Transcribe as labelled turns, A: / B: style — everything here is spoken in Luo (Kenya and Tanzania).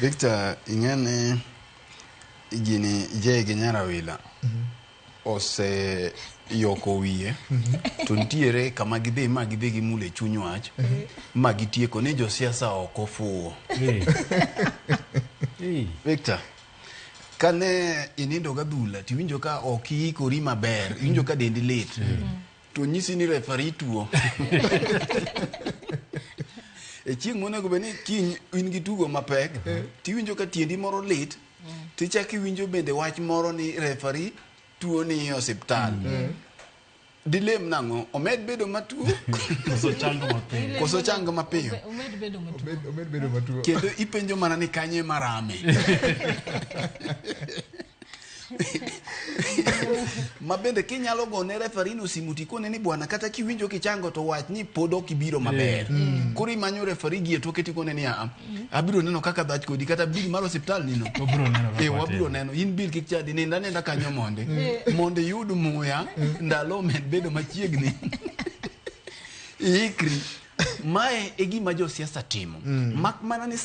A: Victor, ingene gini jege nyarawila ose yoko wiye to ntiere kama gidhi ma gidhi gimule chuny wach ma gitieko ne josiasa oko fuo. Victor, kane inindo gadhula tiwinjo ka okiikori maber, iwinjo ka dendi lit, to nyisi ni referee tuo. E chieng' monego beni kiny in gi tugo mapek, tiwinjo ka tiendi moro lit, tichaki winjo bende wach moro ni referee tuo ni osiptal. Dilem nango, omed bedo matuo, koso chango mapiyo.
B: Omed
C: bedo matuo.
A: Kendo ipenjo mana ni kanye marame. Mabende kinyalo gone referee no simu tikone ni bwana kata kiwinjo kichango to wach ni pod ok ibiro maber. Koro imanyo referee gi toke tikone ni abiro neno kaka dhach kodi kata bil mar hospital nino. Wabiro neno in bil kik chadi ni nenda kanyo monde yud muya ndalo med bedo machiegni. Ikri mae e gima jo siasa timo. Mak mana ni